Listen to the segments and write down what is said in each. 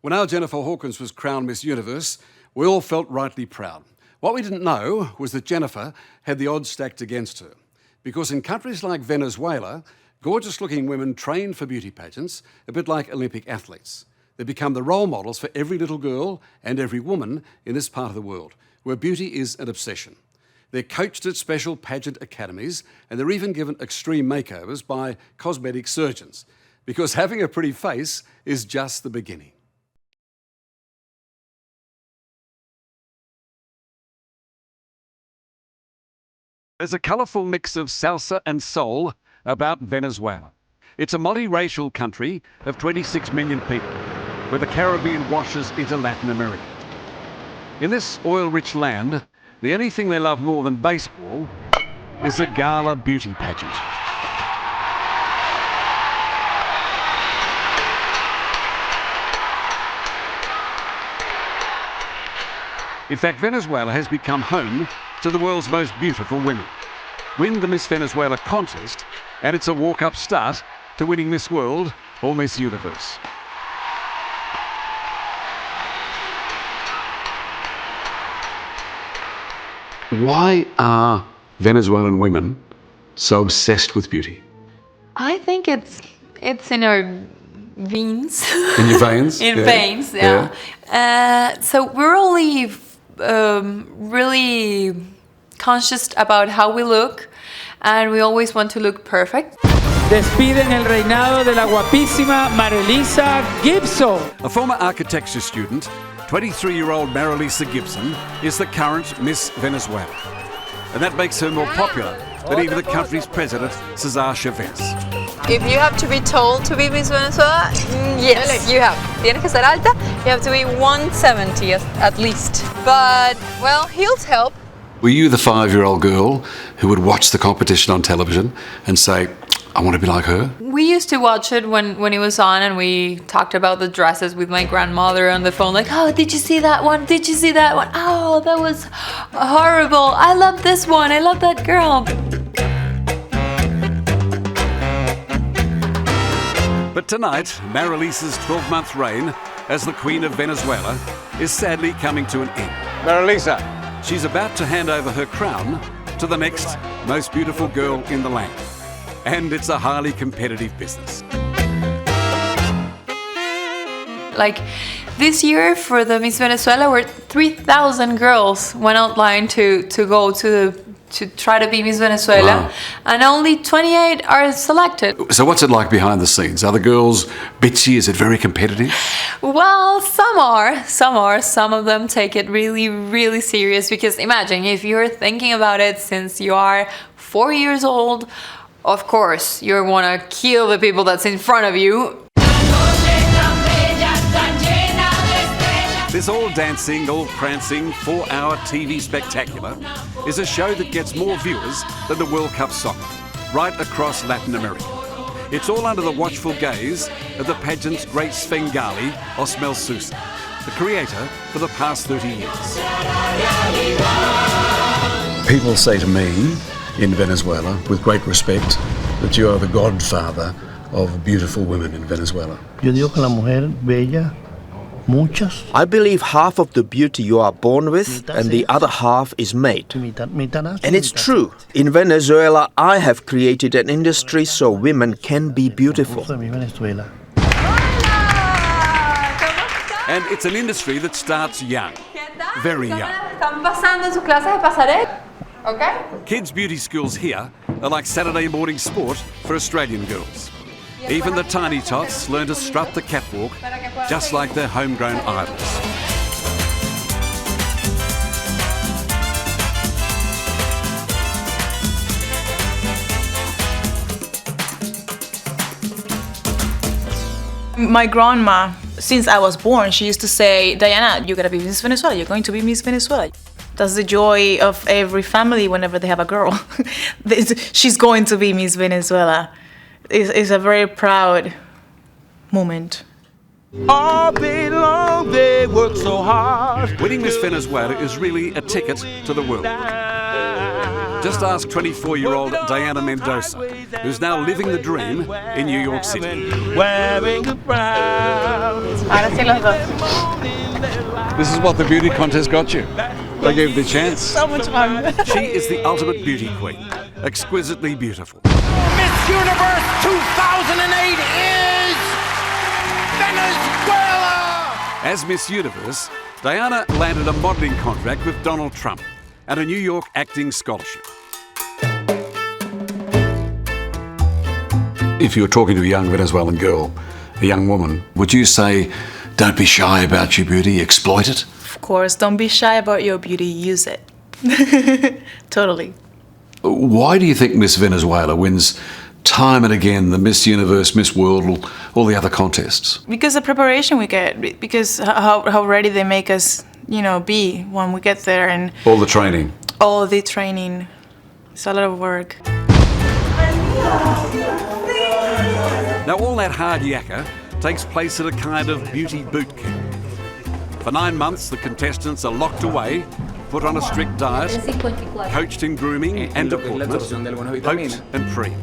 When our Jennifer Hawkins was crowned Miss Universe, we all felt rightly proud. What we didn't know was that Jennifer had the odds stacked against her. Because in countries like Venezuela, gorgeous-looking women train for beauty pageants, a bit like Olympic athletes. They become the role models for every little girl and every woman in this part of the world, where beauty is an obsession. They're coached at special pageant academies, and they're even given extreme makeovers by cosmetic surgeons, because having a pretty face is just the beginning. There's a colourful mix of salsa and soul about Venezuela. It's a multiracial country of 26 million people, where the Caribbean washes into Latin America. In this oil-rich land, the only thing they love more than baseball is a gala beauty pageant. In fact, Venezuela has become home to the world's most beautiful women. Win the Miss Venezuela contest, and it's a walk-up start to winning Miss World or Miss Universe. Why are Venezuelan women so obsessed with beauty? I think it's in our veins. In your veins? In veins, yeah. So we're only really conscious about how we look, and we always want to look perfect. Despiden el reinado de la guapísima Marilisa Gibson. A former architecture student, 23-year-old Marilisa Gibson is the current Miss Venezuela. And that makes her more popular than even the country's president, Cesar Chavez. If you have to be tall to be Miss Venezuela, yes, you have. Tienes que ser alta, you have to be 170 at least. But, well, heels help. Were you the 5-year-old girl who would watch the competition on television and say, I want to be like her? We used to watch it when it was on, and we talked about the dresses with my grandmother on the phone, like, oh, did you see that one? Did you see that one? Oh, that was horrible. I love this one. I love that girl. But tonight, Marilisa's 12-month reign as the Queen of Venezuela is sadly coming to an end. Marilisa. She's about to hand over her crown to the next most beautiful girl in the land. And it's a highly competitive business. Like this year for the Miss Venezuela, where 3,000 girls went online to go to try to be Miss Venezuela, wow. And only 28 are selected. So what's it like behind the scenes? Are the girls bitchy? Is it very competitive? Well, some are. Some of them take it really, really serious, because imagine if you're thinking about it since you are 4 years old, of course you want to kill the people that's in front of you. This all-dancing, all-prancing, 4-hour TV spectacular is a show that gets more viewers than the World Cup soccer, right across Latin America. It's all under the watchful gaze of the pageant's great Svengali, Osmel Sousa, the creator for the past 30 years. People say to me in Venezuela, with great respect, that you are the godfather of beautiful women in Venezuela. Yo digo que la mujer bella, muchas. I believe half of the beauty you are born with and the other half is made. And it's true. In Venezuela, I have created an industry so women can be beautiful. And it's an industry that starts young, very young. Kids' beauty schools here are like Saturday morning sport for Australian girls. Even the tiny tots learn to strut the catwalk just like their homegrown idols. My grandma, since I was born, she used to say, Diana, you gotta be Miss Venezuela, you're going to be Miss Venezuela. That's the joy of every family whenever they have a girl. She's going to be Miss Venezuela. It's a very proud moment. All day long they work so hard. Winning Miss Venezuela is really a ticket to the world. Just ask 24-year-old Diana Mendoza, who's now living the dream in New York City. Ahora sí los dos. This is what the beauty contest got you. They gave you the chance. So much fun. She is the ultimate beauty queen, exquisitely beautiful. Miss Universe 2008 is Venezuela! As Miss Universe, Diana landed a modelling contract with Donald Trump and a New York acting scholarship. If you were talking to a young Venezuelan girl, a young woman, would you say, don't be shy about your beauty, exploit it? Of course, don't be shy about your beauty, use it. Totally. Why do you think Miss Venezuela wins time and again the Miss Universe, Miss World, all the other contests? Because the preparation we get, because how ready they make us, be when we get there, and All the training. all the training. It's a lot of work. Now all that hard yakka takes place at a kind of beauty boot camp. For 9 months, the contestants are locked away, put on a strict diet, coached in grooming and deportment, poked and pre.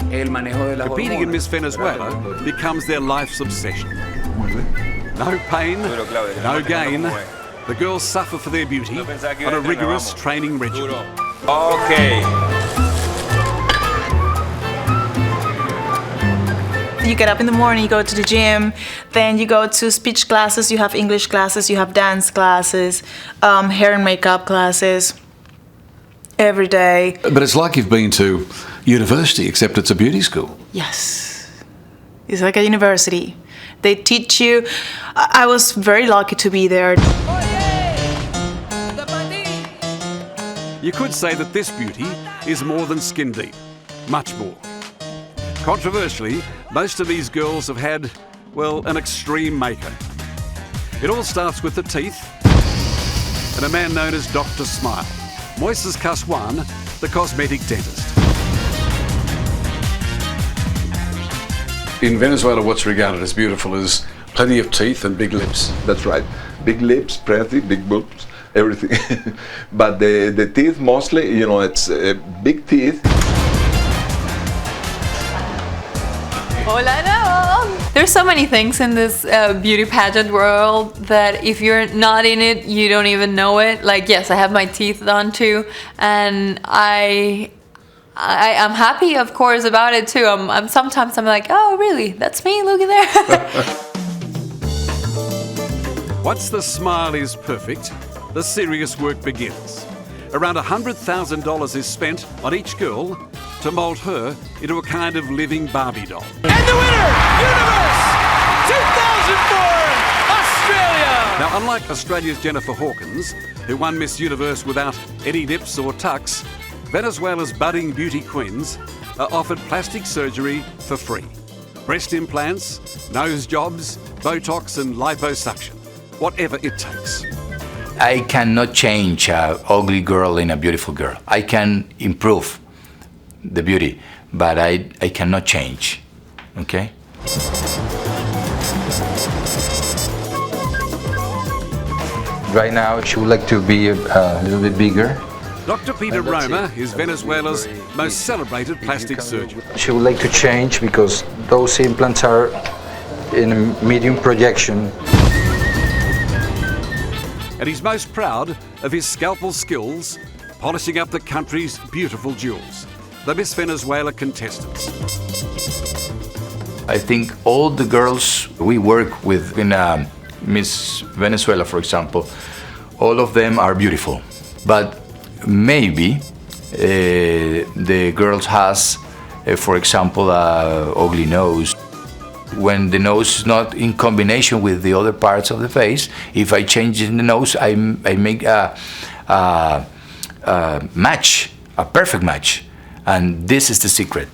Competing in Miss Venezuela becomes their life's obsession. No pain, no gain. The girls suffer for their beauty on a rigorous training regimen. Okay. You get up in the morning, you go to the gym, then you go to speech classes, you have English classes, you have dance classes, hair and makeup classes every day. But it's like you've been to university, except it's a beauty school. Yes. It's like a university. They teach you. I was very lucky to be there. You could say that this beauty is more than skin deep, much more. Controversially, most of these girls have had, well, an extreme makeover. It all starts with the teeth and a man known as Dr. Smile, Moises Caswan, the cosmetic dentist. In Venezuela, what's regarded as beautiful is plenty of teeth and big lips. That's right. Big lips, pretty, big boobs, everything. But the teeth mostly, it's big teeth. Hola, no. There's so many things in this beauty pageant world that if you're not in it, you don't even know it. Like, yes, I have my teeth done too, and I'm happy, of course, about it too. Sometimes I'm like, oh, really? That's me? Look at there. Once the smile is perfect, the serious work begins. Around $100,000 is spent on each girl to mould her into a kind of living Barbie doll. And the winner, Universe 2004, Australia! Now, unlike Australia's Jennifer Hawkins, who won Miss Universe without any nips or tucks, Venezuela's budding beauty queens are offered plastic surgery for free. Breast implants, nose jobs, Botox and liposuction, whatever it takes. I cannot change an ugly girl in a beautiful girl. I can improve the beauty, but I cannot change, okay? Right now, she would like to be a little bit bigger. Dr. Peter Roma is Venezuela's most celebrated plastic surgeon. She would like to change because those implants are in a medium projection. And he's most proud of his scalpel skills, polishing up the country's beautiful jewels, the Miss Venezuela contestants. I think all the girls we work with in Miss Venezuela, for example, all of them are beautiful. But maybe the girls has, for example, an ugly nose. When the nose is not in combination with the other parts of the face, if I change the nose, I make a match, a perfect match. And this is the secret.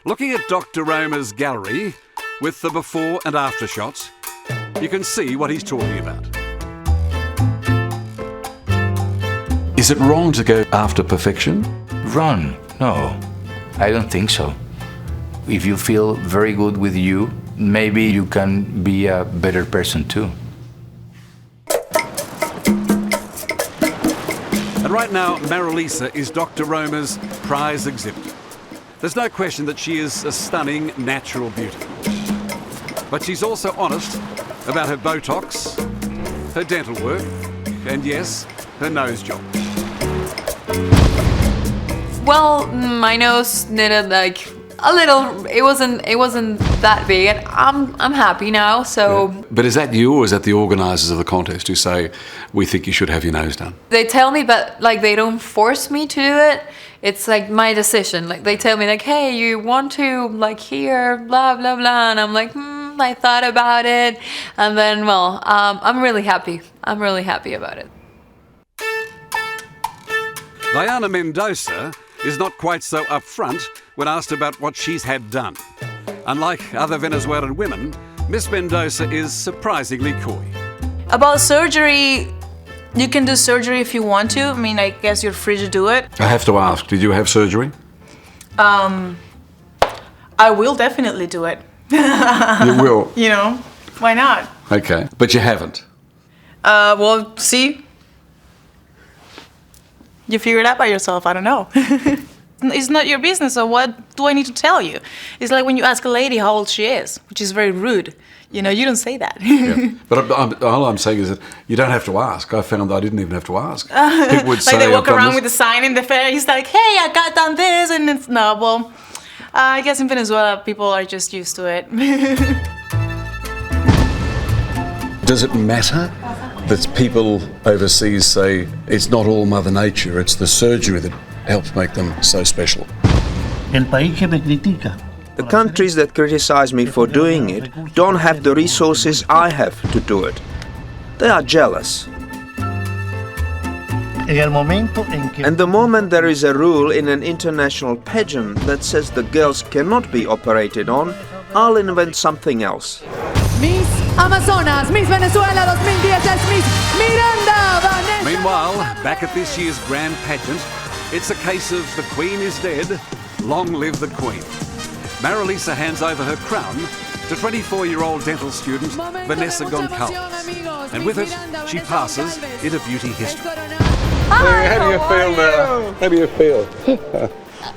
Looking at Dr. Roma's gallery with the before and after shots, you can see what he's talking about. Is it wrong to go after perfection? Wrong? No, I don't think so. If you feel very good with you, maybe you can be a better person too. And right now, Marilisa is Dr. Roma's prize exhibitor. There's no question that she is a stunning natural beauty. But she's also honest about her Botox, her dental work, and yes, her nose job. Well, my nose needed like a little. It wasn't that big, and I'm happy now. So. Yeah. But is that you, or is that the organisers of the contest who say we think you should have your nose done? They tell me, but like they don't force me to do it. It's like my decision. Like they tell me, like, hey, you want to like here, blah blah blah, and I'm like, I thought about it, and then well, I'm really happy. I'm really happy about it. Diana Mendoza is not quite so upfront when asked about what she's had done. Unlike other Venezuelan women, Miss Mendoza is surprisingly coy. About surgery, you can do surgery if you want to. I mean, I guess you're free to do it. I have to ask, did you have surgery? I will definitely do it. You will? You know, why not? Okay, but you haven't? Well, see? You figure it out by yourself, I don't know. It's not your business, so what do I need to tell you? It's like when you ask a lady how old she is, which is very rude. You know, you don't say that. Yeah. But all I'm saying is that you don't have to ask. I found that I didn't even have to ask. People would say, like they walk around with a sign in the face, like, hey, I got done this, and it's, no, well, I guess in Venezuela, people are just used to it. Does it matter that people overseas say it's not all Mother Nature, it's the surgery that helps make them so special? El país que me critica. The countries that criticize me for doing it don't have the resources I have to do it. They are jealous. And the moment there is a rule in an international pageant that says the girls cannot be operated on, I'll invent something else. Miss Amazonas, Miss Venezuela 2010 es Miss Miranda Vanessa. Meanwhile, back at this year's grand pageant, it's a case of the Queen is dead, long live the Queen. Marilisa hands over her crown to 24-year-old dental student Vanessa Goncalves. And with it, she passes into beauty history. Hi, how do you feel now? How do you feel?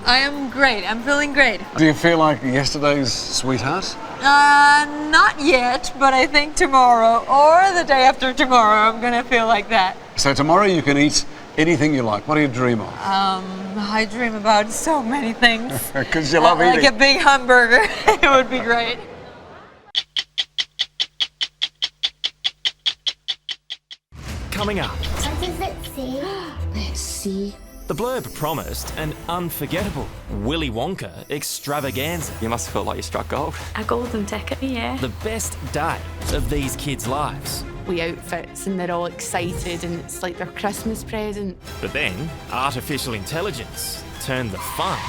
I am great. I'm feeling great. Do you feel like yesterday's sweetheart? Not yet, but I think tomorrow or the day after tomorrow I'm gonna feel like that. So tomorrow you can eat anything you like. What do you dream of? I dream about so many things. Because you love eating. Like a big hamburger. It would be great. Coming up. What does it say? Let's see. The blurb promised an unforgettable Willy Wonka extravaganza. You must feel like you struck gold. A golden ticket, yeah. The best day of these kids' lives. We outfits and they're all excited and it's like their Christmas present. But then, artificial intelligence turned the fun...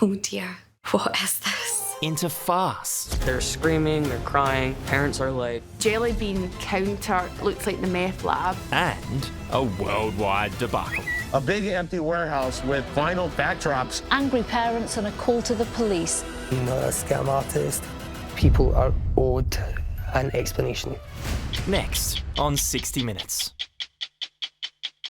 Oh dear, what is this? Into farce. They're screaming, they're crying, parents are like... Jelly bean counter looks like the meth lab. And a worldwide debacle. A big empty warehouse with vinyl backdrops. Angry parents and a call to the police. You know, a scam artist. People are owed an explanation. Next on 60 Minutes.